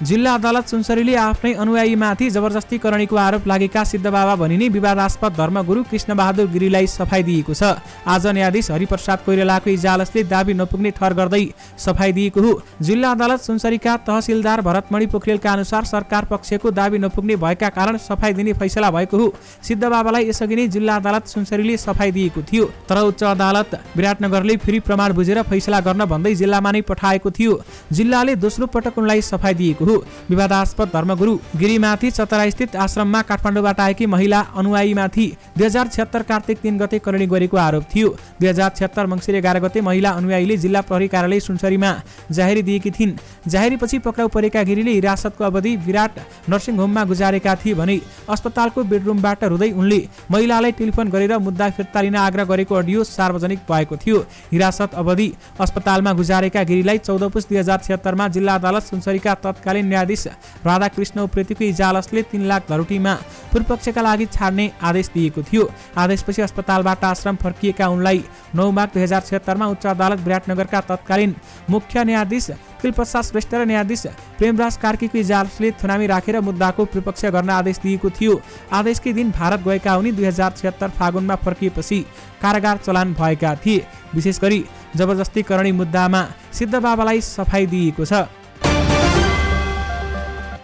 Speaker 1: जिल्ला अदालत सुनसरीले आफ्नै अनुयायीमाथि जबरजस्ती करणीको आरोप लागेका सिद्धबाबा भनिने विवादास्पद धर्मगुरु कृष्णबहादुर गिरीलाई सफाई दिएको छ। आज न्यायाधीश हरिप्रसाद कोइरालाको इजालतले दाबी नपुग्ने ठहर गर्दै सफाई दिएको हो। जिल्ला अदालत सुनसरीका तहसिलदार भरतमणि पोखरेलका अनुसार सरकार पक्षको दाबी नपुग्ने भएका कारण सफाई दिने फैसला भएको हो। सिद्धबाबालाई यसअघि नै जिल्ला अदालत सुनसरीले सफाई दिएको थियो, तर उच्च अदालत विराटनगरले फेरि प्रमाण बुझेर फैसला गर्न भन्दै जिल्लामा नै पठाएको थियो। जिल्लाले दोस्रो पटक उनलाई सफाई दिएको हो। विवादास्पद धर्मगुरु गिरीमाथि चतरा स्थित आश्रममा काठमाडौँबाट आएकी महिला अनुयायीमाथि 2076 कार्तिक 3 गते करणी गरेको आरोप थियो। 2076 मङ्सिर 11 गते महिला अनुयायीले जिल्ला प्रहरी कार्यालय सुनसरीमा जाहेरी दिएकी थिइन्। जाहेरीपछि पक्राउ परेका गिरीले हिरासतको अवधि विराट नर्सिङ होममा गुजारेका थिए भने अस्पतालको बेडरुमबाट रुँदै उनले महिलालाई टेलिफोन गरेर मुद्दा फिर्ता लिन आग्रह गरेको अडियो सार्वजनिक भएको थियो। हिरासत अवधि अस्पतालमा गुजारेका गिरीलाई 14 पुस 2076 मा जिल्ला अदालत सुनसरीका तत्कालीन न्यायाधीश राधाकृष्ण उप्रेतीको इजालतले 3 लाख धरुटीमा पूर्वपक्षका लागि छाड्ने आदेश दिएको थियो। आदेशपछि अस्पतालबाट आश्रम फर्किएका उनलाई 9 माघ 2076 मा उच्च अदालत विराटनगरका तत्कालीन मुख्य न्यायाधीश कृलप्रसाद श्रेष्ठ र न्यायाधीश प्रेमराज कार्कीको इजालतले थुनामी राखेर मुद्दाको पूर्वपक्ष गर्न आदेश दिएको थियो। आदेशकै दिन भारत गएका उनी 2076 फागुनमा फर्किएपछि कारागार चलान भएका थिए। विशेष गरी जबरजस्ती करणी मुद्दामा सिद्धबाबालाई सफाई दिएको छ।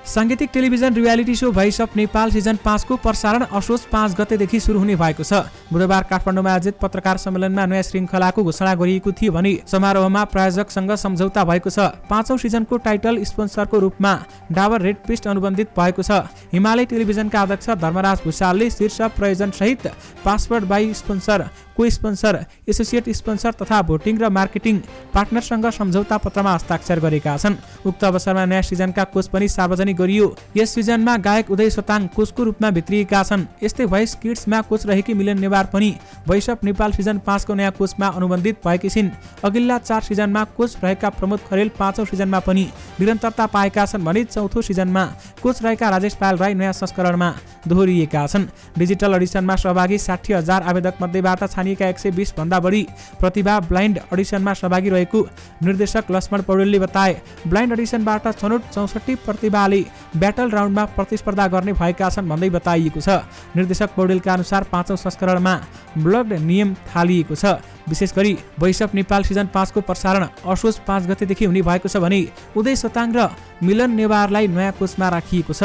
Speaker 1: सांगीतिक television reality show voice of Nepal season 5 को प्रसारण असोज 5 गतेदेखि सुरु हुने भएको छ। बुधबार काठमाडौँमा आयोजित पत्रकार सम्मेलनमा नयाँ श्रृङ्खलाको घोषणा गरिएको थियो भने समारोहमा प्रायोजकसँग सम्झौता भएको छ। 5औं सिजनको टाइटल स्पोन्सरको रूपमा डाबर रेड पेस्ट अनुबन्धित भएको छ। हिमालय टेलिभिजनका अध्यक्ष धर्मराज भुषालले शीर्ष प्रायोजन सहित पासवर्ड बाई स्पोन्सर, को स्पोन्सर, एसोसिएट स्पोन्सर तथा भोटिङ र मार्केटिङ पार्टनरसँग सम्झौता पत्रमा हस्ताक्षर गरेका छन्। उक्त अवसरमा नयाँ सिजनका कोच पनि सार्वजनिक गरियो। यस सिजनमा गायक उदय सोताङ कोचको रूपमा भित्रिएका छन्। यस्तै भोइस किड्समा कोच रहेकी मिलन नेवार पनि भोइस अफ नेपाल सिजन 5 को नयाँ कोचमा अनुबन्धित भएकी छिन्। अघिल्ला 4 सिजनमा कोच रहेका प्रमोद खरेल 5औं सिजनमा पनि निरन्तरता पाएका छन् भने 4थो सिजनमा कोच रहेका राजेश पाल राई नयाँ संस्करणमा दोहोरिएका छन्। डिजिटल अडिसनमा सहभागी 60,000 आवेदक मध्येबाट छानिएका 120 भन्दा बढी प्रतिभा ब्लाइन्ड अडिसनमा सहभागी रहेको निर्देशक लक्ष्मण पौडेलले बताए। ब्लाइन्ड अडिसनबाट छनौट 64 प्रतिभाले ब्याटल राउन्डमा प्रतिस्पर्धा गर्ने भएका छन् भन्दै बताइएको छ। निर्देशक पौडेलका अनुसार 5औं संस्करणमा ब्लड नियम थालिएको छ। विशेष गरी भोइस अफ नेपाल सिजन 5 को प्रसारण असोज 5 गतेदेखि हुने भएको छ भने उदय सोताङ र मिलन नेवारलाई नयाँ कोचमा राखिएको छ।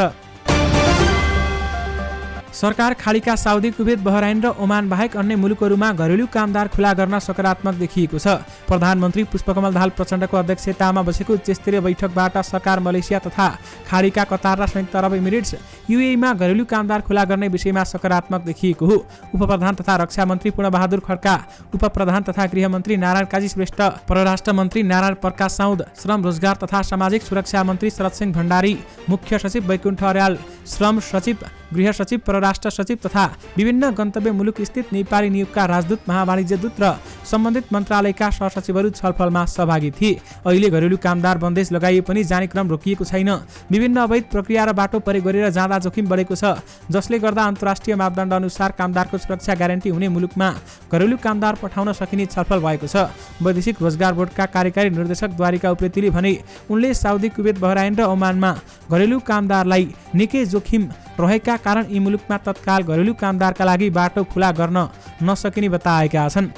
Speaker 1: सरकार खाडीका साउदी, कुवेत, बहराइन र ओमान बाहेक अन्य मुलुकहरूमा घरेलु कामदार खुला गर्न सकारात्मक देखिएको छ। प्रधानमन्त्री पुष्पकमल दाहाल प्रचण्डको अध्यक्षतामा बसेको उच्चस्तरीय बैठकबाट सरकार मलेसिया तथा खाडीका कतार र संयुक्त अरब इमिरेट्स युएईमा घरेलु कामदार खुला गर्ने विषयमा सकारात्मक देखिएको हो। उपप्रधान तथा रक्षा मन्त्री पूर्णबहादुर खड्का, उपप्रधान तथा गृहमन्त्री नारायण काजी श्रेष्ठ, परराष्ट्र मन्त्री नारायण प्रकाश साउद, श्रम रोजगार तथा सामाजिक सुरक्षा मन्त्री शरद सिंह भण्डारी, मुख्य सचिव वैकुण्ठ अर्याल, श्रम सचिव, गृह सचिव, परराष्ट्र सचिव तथा विभिन्न गन्तव्य मुलुक स्थित नेपाली नियोगका राजदूत, महावाणिज्य दूत र सम्बन्धित मन्त्रालयका सहसचिवहरू छलफलमा सहभागी थिए। अहिले घरेलु कामदार बन्देज लगाइए पनि जाने क्रम रोकिएको छैन। विभिन्न अवैध प्रक्रिया र बाटो परे गरेर जाँदा जोखिम बढेको छ, जसले गर्दा अन्तर्राष्ट्रिय मापदण्ड अनुसार कामदारको सुरक्षा ग्यारेन्टी हुने मुलुकमा घरेलु कामदार पठाउन सकिने छलफल भएको छ। वैदेशिक रोजगार बोर्डका कार्यकारी निर्देशक द्वारिका उप्रेतीले भने उनले साउदी, कुवेत, बहराइन र ओमानमा घरेलु कामदारलाई निकै जोखिम रहेका कारण यी मुलुकमा तत्काल घरेलु कामदारका लागि बाटो खुला गर्न नसकिने बताएका छन्।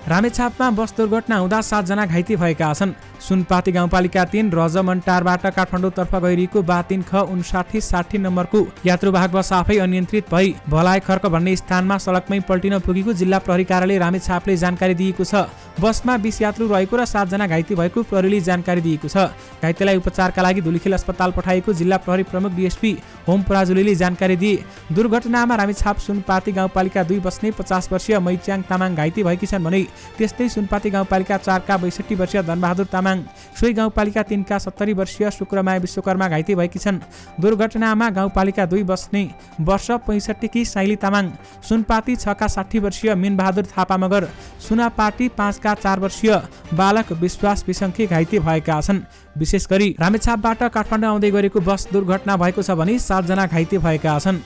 Speaker 1: रामेछापमा बस दुर्घटना हुँदा 7 जना घाइते भएका छन्। सुनपाती गाउँपालिका 3 रजमन्टारबाट काठमाडौँतर्फ गइरहेको बा3 ख 5960 नम्बरको यात्रुवाहक बस आफै अनियन्त्रित भई भलाइ खर्क भन्ने स्थानमा सडकमै पल्टिन पुगेको जिल्ला प्रहरी कार्यालय रामेछापले जानकारी दिएको छ। बसमा 20 यात्रु रहेको र 7 जना घाइते भएको प्रहरीले जानकारी दिएको छ। घाइतेलाई उपचारका लागि धुलीखेल अस्पताल पठाएको जिल्ला प्रहरी प्रमुख डीएसपी होम पराजुलीले जानकारी दिए। दुर्घटनामा रामेछाप सुनपाती गाउँपालिका 2 बस्ने 50 वर्षीय मैच्याङ तामाङ घाइते भएकी छन् भने त्यस्तै सुनपाती गाउँपालिका 4 का 62 वर्षीय धनबहादुर तामाङ, सोही गाउँपालिका 3 का 70 वर्षीय शुक्रमाया विश्वकर्मा घाइते भएकी छन्। दुर्घटनामा गाउँपालिका 2 बस्ने वर्ष 65 की साइली तामाङ, सुनपाती 6 का 60 वर्षीय मिनबहादुर थापा मगर, सुनापाटी 5 का 4 वर्षीय बालक विश्वास विसङ्खी घाइते भएका छन्। विशेष गरी रामेछापबाट काठमाडौँ आउँदै गरेको बस दुर्घटना भएको छ भने 7 जना घाइते भएका छन्।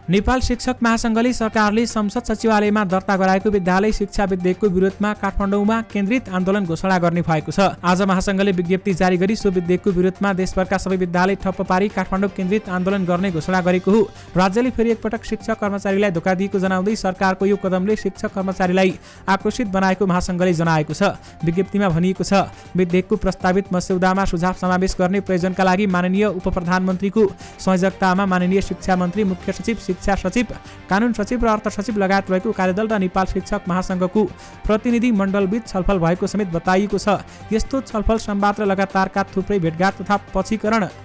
Speaker 1: नेपाल शिक्षक महासंघले सरकारले संसद सचिवालयमा दर्ता गराएको विद्यालय शिक्षा विधेयकको विरोधमा काठमाडौँमा केन्द्रित आन्दोलन घोषणा गर्ने भएको छ। आज महासंघले विज्ञप्ति जारी गरी सो विधेयकको विरोधमा देशभरका सबै विद्यालय ठप्प पारी काठमाडौँ केन्द्रित आन्दोलन गर्ने घोषणा गरेको हो। राज्यले फेरि एकपटक शिक्षक कर्मचारीलाई धोका दिएको जनाउँदै सरकारको यो कदमले शिक्षक कर्मचारीलाई आक्रोशित बनाएको महासंघले जनाएको छ। विज्ञप्तिमा भनिएको छ, विधेयकको प्रस्तावित मस्यौदामा सुझाव समावेश गर्ने प्रयोजनका लागि माननीय उपप्रधानमन्त्रीको संयोजकतामा माननीय शिक्षा मन्त्री, मुख्य सचिव, शिक्षा सचिव, कानुन सचिव र अर्थ सचिव लगायत रहेको कार्यदल र नेपाल शिक्षक महासंघको प्रतिनिधि मण्डलबीच छलफल भएको समेत बताइएको छ। यस्तो छलफल संवाद र लगातारका थुप्रै भेटघाट तथा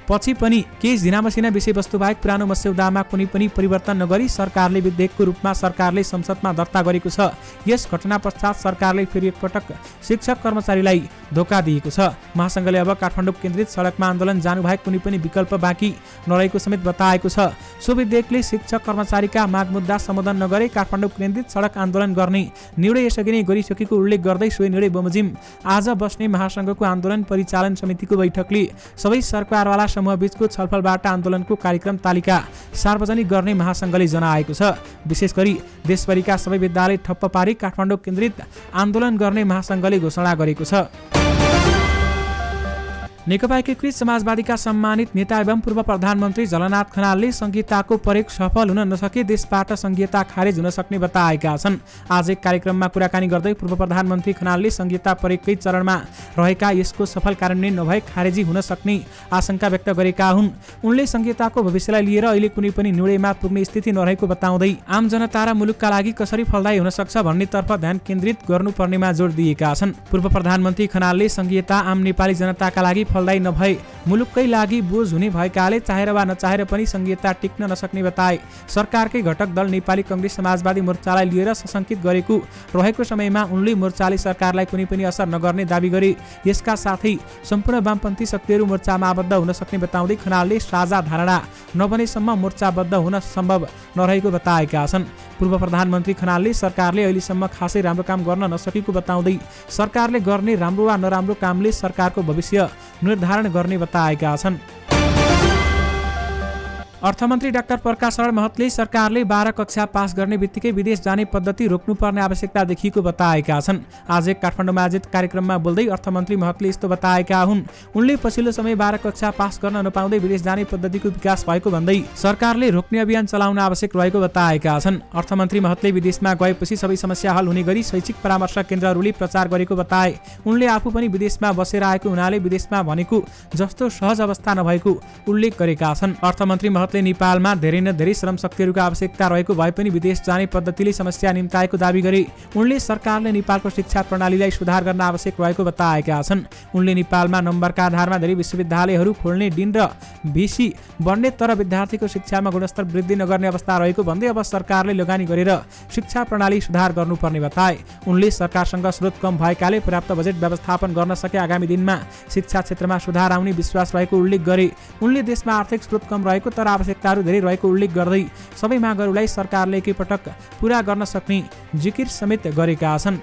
Speaker 1: पछि पनि केही झिनामसिना विषयवस्तु बाहेक पुरानो मस्यौदामा कुनै पनि परिवर्तन नगरी सरकारले विधेयकको रूपमा सरकारले संसदमा दर्ता गरेको छ। यस घटना पश्चात सरकारले फेरि एकपटक शिक्षक कर्मचारीलाई धोका दिएको छ। महासंघले अब काठमाडौँ केन्द्रित सडकमा आन्दोलन जानु बाहेक कुनै पनि विकल्प बाँकी नरहेको समेत बताएको छ। सो विधेयकले शिक्षक कर्मचारीका माग मुद्दा सम्बोधन नगरे काठमाडौँ केन्द्रित सडक आन्दोलन गर्ने निर्णय यसअघि नै गरिसकेको उल्लेख गर्दै सोही निर्णय बमोजिम आज बस्ने महासंघको आन्दोलन परिचालन समितिको बैठकले सबै सरकारवाला समूहबीचको छलफलबाट आन्दोलनको कार्यक्रम तालिका सार्वजनिक गर्ने महासंघले जनाएको छ। विशेष गरी देशभरिका सबै विद्यालय ठप्प पारी काठमाडौँ केन्द्रित आन्दोलन गर्ने महासंघले घोषणा गरेको छ। नेकपा एकीकृत समाजवादीका सम्मानित नेता एवं पूर्व प्रधानमन्त्री झलनाथ खनालले संहिताको प्रयोग सफल हुन नसके देशबाट संहिता खारेज हुन सक्ने बताएका छन्। आज एक कार्यक्रममा कुराकानी गर्दै पूर्व प्रधानमन्त्री खनालले संहिता प्रयोगकै चरणमा रहेका यसको सफल कार्यान्वयन नभए खारेजी हुन सक्ने आशंका व्यक्त गरेका हुन्। उनले संहिताको भविष्यलाई लिएर अहिले कुनै पनि निर्णयमा पुग्ने स्थिति नरहेको बताउँदै आम जनता र मुलुकका लागि कसरी फलदायी हुन सक्छ भन्नेतर्फ ध्यान केन्द्रित गर्नुपर्नेमा जोड दिएका छन्। पूर्व प्रधानमन्त्री खनालले संहिता आम नेपाली जनताका लागि फलदायी नभए मुलुककै लागि बोझ हुने भएकाले चाहेर वा नचाहेर पनि संहिता टिक्न नसक्ने बताए। सरकारकै घटक दल नेपाली कांग्रेस समाजवादी मोर्चालाई लिएर सशंकित गरेको रहेको समयमा उनले मोर्चाले सरकारलाई कुनै पनि असर नगर्ने दाबी गरे। यसका साथै सम्पूर्ण वामपन्थी शक्तिहरू मोर्चामा आबद्ध हुन सक्ने बताउँदै खनालले साझा धारणा नबनेसम्म मोर्चाबद्ध हुन सम्भव नरहेको बताएका छन्। पूर्व प्रधानमन्त्री खनालले सरकारले अहिलेसम्म खासै राम्रो काम गर्न नसकेको बताउँदै सरकारले गर्ने राम्रो वा नराम्रो कामले सरकारको भविष्य निर्धारण गर्ने बताएका छन्। अर्थमन्त्री डाक्टर प्रकाश शरण महतले सरकारले 12 कक्षा पास गर्ने बित्तिकै विदेश जाने पद्धति रोक्नुपर्ने आवश्यकता देखिएको बताएका छन्। आज एक काठमाडौँमा आयोजित कार्यक्रममा बोल्दै अर्थमन्त्री महतले यस्तो बताएका हुन्। उनले पछिल्लो समय 12 कक्षा पास गर्न नपाउँदै विदेश जाने पद्धतिको विकास भएको भन्दै सरकारले रोक्ने अभियान चलाउन आवश्यक रहेको बताएका छन्। अर्थमन्त्री महतले विदेशमा गएपछि सबै समस्या हल हुने गरी शैक्षिक परामर्श केन्द्रहरूले प्रचार गरेको बताए। उनले आफू पनि विदेशमा बसेर आएको हुनाले विदेशमा भनेको जस्तो सहज अवस्था नभएको उल्लेख गरेका छन्। अर्थमन्त्री महतले नेपालमा धेरै न धेरै श्रमशक्तिहरूको आवश्यकता रहेको भए पनि विदेश जाने पद्धतिले समस्या निम्ताएको दावी गरे। उनले सरकारले नेपालको शिक्षा प्रणालीलाई सुधार गर्न आवश्यक रहेको बताएका छन्। उनले नेपालमा नम्बरका आधारमा धेरै विश्वविद्यालयहरू खोल्ने डिन र भिसी बन्ने तर विद्यार्थीको शिक्षामा गुणस्तर वृद्धि नगर्ने अवस्था रहेको भन्दै अब सरकारले लगानी गरेर शिक्षा प्रणाली सुधार गर्नुपर्ने बताए। उनले सरकारसँग स्रोत कम भएकाले पर्याप्त बजेट व्यवस्थापन गर्न सके आगामी दिनमा शिक्षा क्षेत्रमा सुधार आउने विश्वास रहेको उल्लेख गरे। उनले देशमा आर्थिक स्रोत कम रहेको तर आवश्यकताहरू धेरै रहेको उल्लेख गर्दै सबै मागहरूलाई सरकारले एकैपटक पूरा गर्न सक्ने जिकिर समेत गरेका छन्।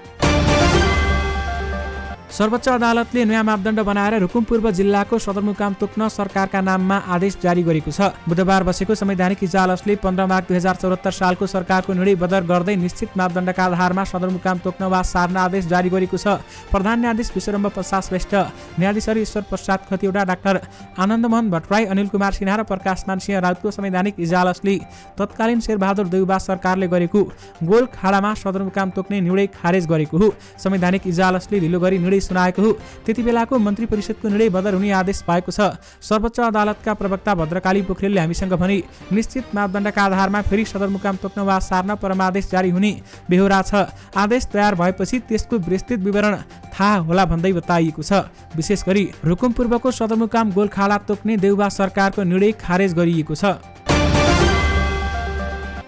Speaker 1: सर्वोच्च अदालतले नयाँ मापदण्ड बनाएर रुकुम पूर्व जिल्लाको सदरमुकाम तोक्न सरकारका नाममा आदेश जारी गरेको छ। बुधबार बसेको संवैधानिक इजलासले 15 मार्च 2074 सालको सरकारको निर्णय बदर गर्दै निश्चित मापदण्डका आधारमा सदरमुकाम तोक्न वा सार्न आदेश जारी गरेको छ। प्रधान न्यायाधीश विश्वम्भर प्रसाद श्रेष्ठ, न्यायाधीशहरू ईश्वर प्रसाद खतिवडा, डाक्टर आनन्दमोहन भट्टराई, अनिल कुमार सिन्हा र प्रकाशमान सिंह राउतको संवैधानिक इजलासले तत्कालीन शेरबहादुर देउबा सरकारले गरेको गोलखाडामा सदरमुकाम तोक्ने निर्णय खारेज गरेको हो। संवैधानिक इजलासले ढिलो गरी निर्णय सुनाएको हो। त्यति बेलाको मन्त्री परिषदको निर्णय बदर हुने आदेश पाएको छ। सर्वोच्च अदालतका प्रवक्ता भद्रकाली पोखरेलले हामीसँग भने निश्चित मापदण्डका आधारमा फेरि सदरमुकाम तोक्न वा सार्न परमादेश जारी हुने बेहोरा छ। आदेश तयार भएपछि त्यसको विस्तृत विवरण थाहा होला भन्दै बताइएको छ। विशेष गरी रुकुम पूर्वको सदरमुकाम गोलखाडा तोक्ने देउबा सरकारको निर्णय खारेज गरिएको छ।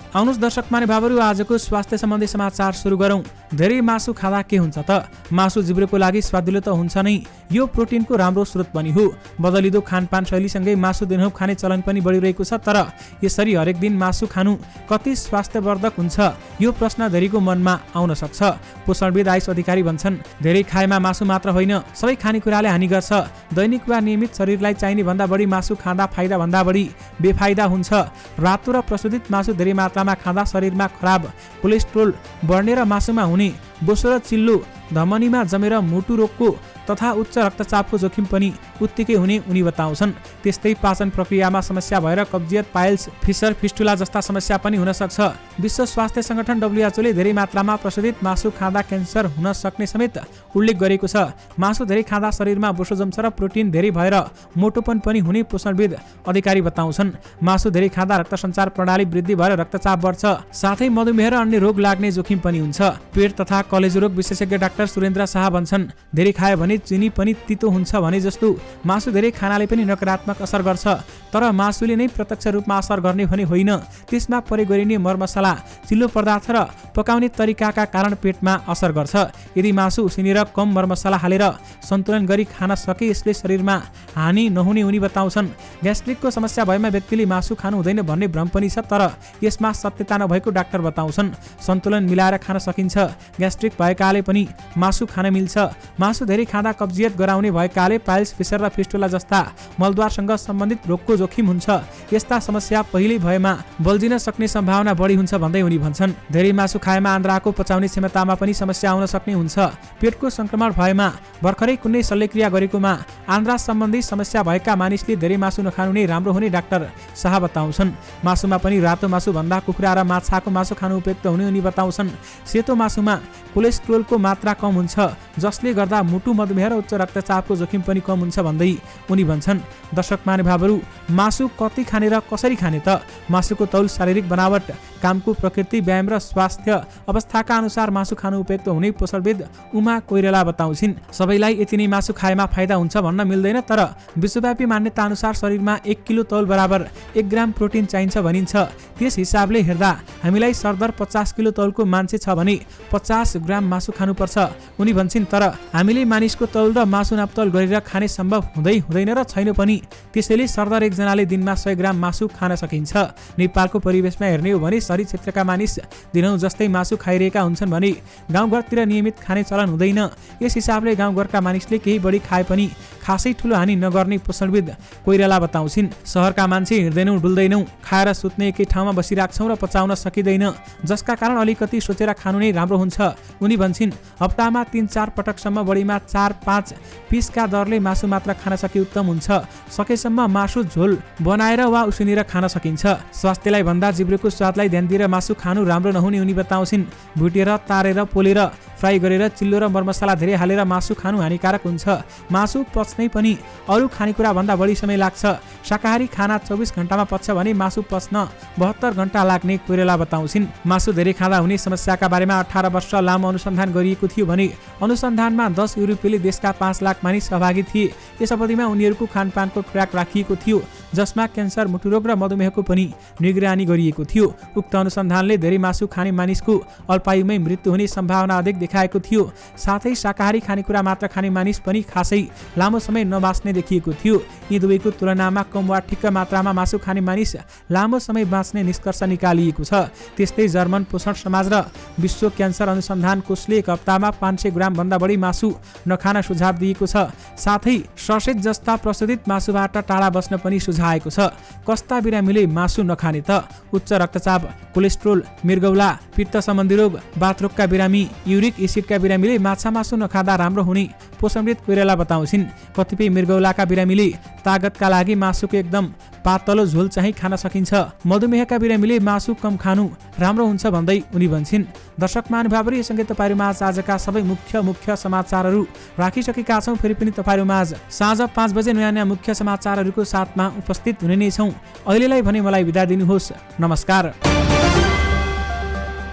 Speaker 1: आउनुहोस् दर्शक महानुभावहरू, आजको स्वास्थ्य सम्बन्धी समाचार सुरु गरौँ। धेरै मासु खाँदा के हुन्छ त? मासु जिब्रोको लागि स्वादिलो त हुन्छ नै, यो प्रोटिनको राम्रो स्रोत पनि हो। बदलिदो खानपान शैलीसँगै मासु दिनहुँ खाने चलन पनि बढिरहेको छ। तर यसरी हरेक दिन मासु खानु कति स्वास्थ्यवर्धक हुन्छ, यो प्रश्न धेरैको मनमा आउन सक्छ। पोषणविद आयुष अधिकारी भन्छन्, धेरै खाएमा मासु मात्र होइन, सबै खानेकुराले हानि गर्छ। दैनिक वा नियमित शरीरलाई चाहिने भन्दा बढी मासु खाँदा फाइदा भन्दा बढी बेफाइदा हुन्छ। रातो र प्रशोधित मासु धेरै मात्रामा खाँदा शरीरमा खराब कोलेस्ट्रोल बढ्ने र मासुमा हुने बोसो र चिल्लो धमनीमा जमेर मुटु रोगको तथा उच्च रक्तचापको जोखिम पनि उत्तिकै हुने उनी बताउँछन्। त्यस्तै पाचन प्रक्रियामा समस्या भएर कब्जियत, पाइल्स, फिसर, फिस्टुला जस्ता समस्या पनि हुन सक्छ। विश्व स्वास्थ्य संगठन WHO ले धेरै मात्रामा प्रशोधित मासु खाँदा क्यान्सर हुन सक्ने समेत उल्लेख गरेको छ। मासु धेरै खाँदा शरीरमा बोसो जम्छ र प्रोटिन धेरै भएर मोटोपन पनि हुने पोषणविद अधिकारी बताउँछन्। मासु धेरै खाँदा रक्त सञ्चार प्रणाली वृद्धि भएर रक्तचाप बढ्छ, साथै मधुमेह र अन्य रोग लाग्ने जोखिम पनि हुन्छ। पेट तथा कलेजो रोग विशेषज्ञ डाक्टर सुरेन्द्र शाह भन्छन्, धेरै खायो भने चिनी पनि तितो हुन्छ भने जस्तो मासु धेरै खानाले पनि नकारात्मक असर गर्छ। तर मासुले नै प्रत्यक्ष रूपमा असर गर्ने भने होइन, त्यसमा प्रयोग गरिने मरमसला, चिल्लो पदार्थ र पकाउने तरिकाका कारण पेटमा असर गर्छ। यदि मासु उसिनेर कम मरमसला हालेर सन्तुलन गरी खान सके यसले शरीरमा हानि नहुने उनी बताउँछन्। ग्यास्ट्रिकको समस्या भएमा व्यक्तिले मासु खानु हुँदैन भन्ने भ्रम पनि छ, तर यसमा सत्यता नभएको डाक्टर बताउँछन्। सन्तुलन मिलाएर खान सकिन्छ। ग्यास्ट्रिक भएकाले पनि मासु खान मिल्छ। मासु धेरै खाँदा कब्जियत गराउने भएकाले पाइल्स, फिसर र फिस्टुला जस्ता मलद्वारसँग सम्बन्धित रोगको जोखिम हुन्छ। यस्ता समस्या पहिले भएमा बल्झिन सक्ने सम्भावना बढी हुन्छ भन्दै उनी भन्छन्। धेरै मासु खाएमा आन्द्राको पचाउने क्षमतामा पनि समस्या आउन सक्ने हुन्छ। पेटको संक्रमण भएमा भर्खरै कुनै शल्यक्रिया गरेकोमा आन्द्रा सम्बन्धी समस्या भएका मानिसले धेरै मासु नखानु नै राम्रो हुने डाक्टर शाह बताउँछन्। मासुमा पनि रातो मासु भन्दा कुखुरा र माछाको मासु खानु उपयुक्त हुने उनी बताउँछन्। सेतो मासुमा कोलेस्ट्रोलको मात्रा कम हुन्छ, जसले गर्दा मुटु, मधुमेह र उच्च रक्तचापको जोखिम पनि कम हुन्छ भन्दै उनी भन्छन्। दर्शक महानुभावहरू, मासु कति खाने र कसरी खाने त? मासुको तौल, शारीरिक बनावट, कामको प्रकृति, व्यायाम र स्वास्थ्य अवस्थाका अनुसार मासु खानु उपयुक्त हुने पोषणविद उमा कोइराला बताउँछिन्। सबैलाई यति नै मासु खाएमा फाइदा हुन्छ भन्न मिल्दैन, तर विश्वव्यापी मान्यता अनुसार शरीरमा 1 किलो तौल बराबर 1 ग्राम प्रोटिन चाहिन्छ भनिन्छ। त्यस हिसाबले हेर्दा हामीलाई सरदर 50 किलो तौलको मान्छे छ भने 50 ग्राम मासु खानुपर्छ उनी भन्छन्। तर हामीले मानिसको तौल र मासु नापतौल गरेर खाने सम्भव हुँदैन र छैन पनि। त्यसैले सरदर एकजनाले दिनमा 100 ग्राम मासु खान सकिन्छ। नेपालको परिवेशमा हेर्ने हो भने शहरी क्षेत्रका मानिस दिनहुँ जस्तै मासु खाइरहेका हुन्छन् भने गाउँघरतिर नियमित खाने चलन हुँदैन। यस हिसाबले गाउँघरका मानिसले केही बढी खाए पनि खासै ठुलो हानि नगर्ने पोषणविद कोइराला बताउँछिन्। सहरका मान्छे हिँड्दैनौँ डुल्दैनौँ, खाएर सुत्ने एकै ठाउँमा बसिराख्छौँ र पचाउन सकिँदैन, जसका कारण अलिकति सोचेर खानु नै राम्रो हुन्छ। उनी भन्छन् हप्तामा 3-4 पटकसम्म बढीमा 4-5 पिसका दरले मासु मात्र खान सके उत्तम हुन्छ। सकेसम्म मासु झोल बनाएर वा उसिनेर खान सकिन्छ। स्वास्थ्यलाई भन्दा जिब्रोको स्वादलाई ध्यान दिएर मासु खानु राम्रो नहुने उनी बताउँछिन्। भुटेर, तारेर, पोलेर, फ्राई गरेर चिल्लो र मरमसला धेरै हालेर मासु खानु हानिकारक हुन्छ। मासु पच्नै पनि अरू खानेकुरा भन्दा बढी समय लाग्छ। शाकाहारी खाना 24 घण्टामा पच्छ भने मासु पच्न 72 घण्टा लाग्ने कोइराला बताउँछिन्। मासु धेरै खाँदा हुने समस्याका बारेमा 18 वर्ष लामो अनुसन्धान गरिएको थियो भने अनुसन्धानमा 10 युरोपेली देशका 5 लाख मानिस सहभागी थिए। यस अवधिमा उनीहरूको खानपानको ट्र्याक राखिएको थियो, जसमा क्यान्सर, मुटुरोग र मधुमेहको पनि निगरानी गरिएको थियो। उक्त अनुसन्धानले धेरै मासु खाने मानिसको अल्पायुमै मृत्यु हुने सम्भावना अधिक देखाएको थियो। साथै शाकाहारी खानेकुरा मात्र खाने मानिस पनि खासै लामो समय नबाँच्ने देखिएको थियो। यी दुवैको तुलनामा कम वा ठिक्क मात्रामा मासु खाने मानिस लामो समय बाँच्ने निष्कर्ष निकालिएको छ। त्यस्तै जर्मन पोषण समाज र विश्व क्यान्सर अनुसन्धान कोषले एक हप्तामा 500 ग्राम भन्दा बढी मासु नखान सुझाव दिएको छ। साथै ससेज जस्ता प्रशोधित मासुबाट टाढा बस्न पनि सुझाएको छ। कस्ता बिरामीले मासु नखाने त? उच्च रक्तचाप, कोलेस्ट्रोल, मृगौला, पित्त सम्बन्धी रोग, बाथरोगका बिरामी, युरिक एसिडका बिरामीले माछा मासु नखाँदा राम्रो हुने पोषणविद कोइराला बताउँछिन्। कतिपय मृगौलाका बिरामीले तागतका लागि मासुको एकदम पातलो झोल चाहिँ खान सकिन्छ। मधुमेहका बिरामीले मासु कम खानु राम्रो हुन्छ भन्दै उनी भन्छन्। दर्शक महानुभावहरू, यससँगै तपाईँहरूमाझ आजका सबै मुख्य समाचारहरू राखिसकेका छौँ। फेरि पनि तपाईँहरूमाझ साँझ 5 बजे नयाँ मुख्य समाचारहरूको साथमा उपस्थित हुने नै छौँ। अहिलेलाई भने मलाई बिदा दिनुहोस्। नमस्कार।